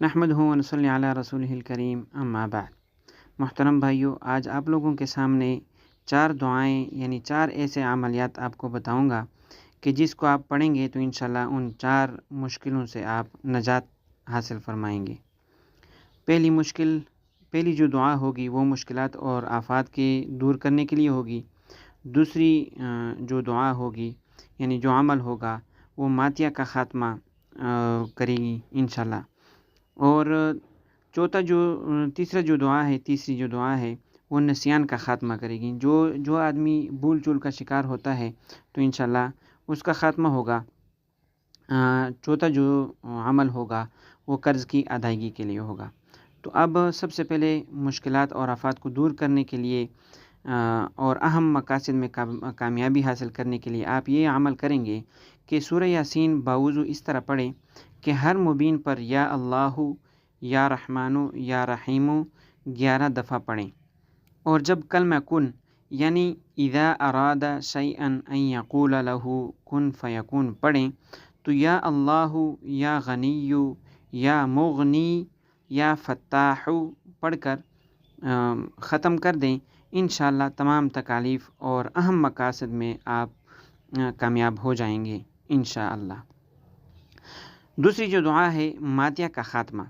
نحمدہ و نصلی علی رسولہ الکریم اما بعد۔ محترم بھائیو، آج آپ لوگوں کے سامنے 4 دعائیں یعنی 4 ایسے عملیات آپ کو بتاؤں گا کہ جس کو آپ پڑھیں گے تو انشاءاللہ ان 4 مشکلوں سے آپ نجات حاصل فرمائیں گے۔ پہلی جو دعا ہوگی وہ مشکلات اور آفات کے دور کرنے کے لیے ہوگی۔ دوسری جو دعا ہوگی یعنی جو عمل ہوگا وہ ماتیہ کا خاتمہ کرے گی انشاءاللہ۔ اور تیسری جو دعا ہے وہ نسیان کا خاتمہ کرے گی۔ جو آدمی بھول چول کا شکار ہوتا ہے تو انشاءاللہ اس کا خاتمہ ہوگا۔ چوتھا جو عمل ہوگا وہ قرض کی ادائیگی کے لیے ہوگا۔ تو اب سب سے پہلے مشکلات اور آفات کو دور کرنے کے لیے اور اہم مقاصد میں کامیابی حاصل کرنے کے لیے آپ یہ عمل کریں گے کہ سورہ یاسین باوضو اس طرح پڑھیں کہ ہر مبین پر یا اللہ یا رحمانو یا رحیمو 11 دفعہ پڑھیں، اور جب کلمہ کن یعنی اذا اراد شیئا ان یقول له کن فیکون پڑھیں تو یا اللہ یا غنی یا مغنی یا فتاح پڑھ کر ختم کر دیں۔ انشاءاللہ تمام تکالیف اور اہم مقاصد میں آپ کامیاب ہو جائیں گے انشاءاللہ۔ دوسری جو دعا ہے ماتیہ کا خاتمہ،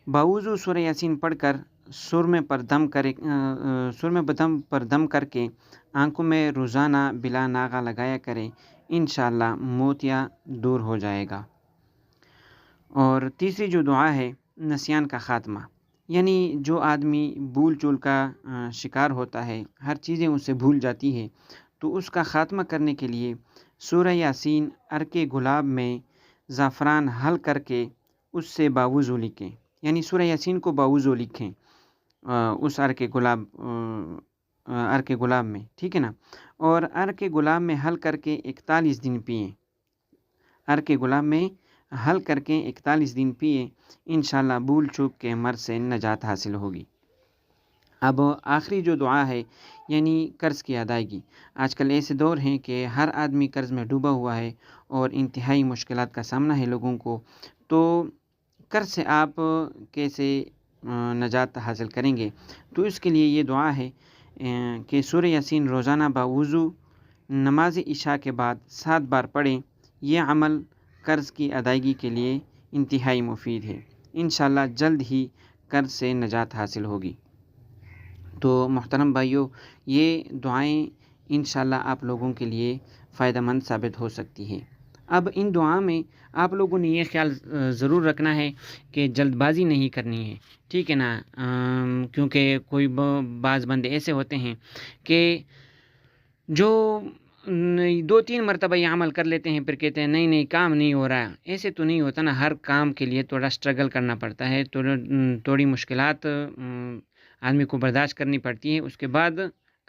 باوضو سورہ یاسین پڑھ کر سر میں پر دم کر کے آنکھوں میں روزانہ بلا ناغہ لگایا کریں، انشاءاللہ موتیہ دور ہو جائے گا۔ اور تیسری جو دعا ہے نسیان کا خاتمہ، یعنی جو آدمی بھول چول کا شکار ہوتا ہے، ہر چیزیں اسے بھول جاتی ہے، تو اس کا خاتمہ کرنے کے لیے سورہ یاسین عرق گلاب میں زعفران حل کر کے اس سے باوضو لکھیں، یعنی سورہ یاسین کو باوضو لکھیں اس عرق گلاب میں، ٹھیک ہے نا۔ اور عرق گلاب میں حل کر کے 41 دن پئیں، عرق گلاب میں حل کر کے 41 دن پئیں، انشاءاللہ بھول چوک کے مرض سے نجات حاصل ہوگی۔ اب آخری جو دعا ہے یعنی قرض کی ادائیگی۔ آج کل ایسے دور ہیں کہ ہر آدمی قرض میں ڈوبا ہوا ہے اور انتہائی مشکلات کا سامنا ہے لوگوں کو، تو قرض سے آپ کیسے نجات حاصل کریں گے؟ تو اس کے لیے یہ دعا ہے کہ سورہ یاسین روزانہ باوضو نماز عشاء کے بعد 7 بار پڑھیں۔ یہ عمل قرض کی ادائیگی کے لیے انتہائی مفید ہے، انشاءاللہ جلد ہی قرض سے نجات حاصل ہوگی۔ تو محترم بھائیو، یہ دعائیں انشاءاللہ آپ لوگوں کے لیے فائدہ مند ثابت ہو سکتی ہے۔ اب ان دعا میں آپ لوگوں نے یہ خیال ضرور رکھنا ہے کہ جلد بازی نہیں کرنی ہے، ٹھیک ہے نا، کیونکہ کوئی بعض بندے ایسے ہوتے ہیں کہ جو 2-3 مرتبہ یہ عمل کر لیتے ہیں، پھر کہتے ہیں نہیں کام نہیں ہو رہا۔ ایسے تو نہیں ہوتا نا، ہر کام کے لیے تھوڑا سٹرگل کرنا پڑتا ہے، تھوڑی مشکلات آدمی کو برداشت کرنی پڑتی ہے، اس کے بعد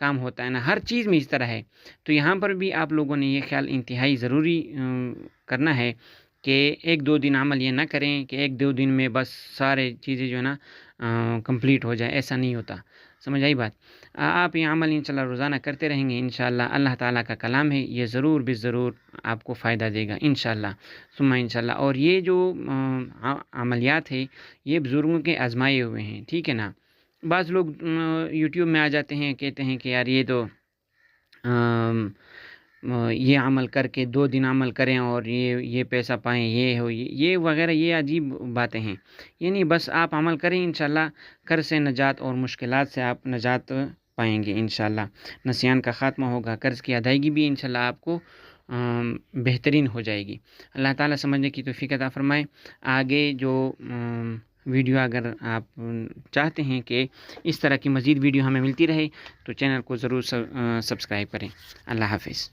کام ہوتا ہے نا۔ ہر چیز میں اس طرح ہے، تو یہاں پر بھی آپ لوگوں نے یہ خیال انتہائی ضروری کرنا ہے کہ 1-2 دن عمل یہ نہ کریں کہ 1-2 دن میں بس سارے چیزیں جو ہے نا کمپلیٹ ہو جائے، ایسا نہیں ہوتا۔ سمجھ آئی بات؟ آپ یہ عمل انشاءاللہ روزانہ کرتے رہیں گے، انشاءاللہ اللہ تعالیٰ کا کلام ہے، یہ ضرور آپ کو فائدہ دے گا انشاءاللہ ثم انشاءاللہ۔ اور یہ جو عملیات ہے یہ بزرگوں کے آزمائے ہوئے ہیں، ٹھیک ہے نا۔ بعض لوگ یوٹیوب میں آ جاتے ہیں، کہتے ہیں کہ یار یہ تو یہ عمل کر کے 2 دن عمل کریں اور یہ پیسہ پائیں، یہ وغیرہ، یہ عجیب باتیں ہیں۔ یعنی بس آپ عمل کریں، انشاءاللہ قرض سے نجات اور مشکلات سے آپ نجات پائیں گے انشاءاللہ۔ نسیان کا خاتمہ ہوگا، قرض کی ادائیگی بھی انشاءاللہ آپ کو بہترین ہو جائے گی۔ اللہ تعالیٰ سمجھنے کی توفیق عطا فرمائے۔ آگے جو ویڈیو اگر آپ چاہتے ہیں کہ اس طرح کی مزید ویڈیو ہمیں ملتی رہے تو چینل کو ضرور سبسکرائب کریں۔ اللہ حافظ۔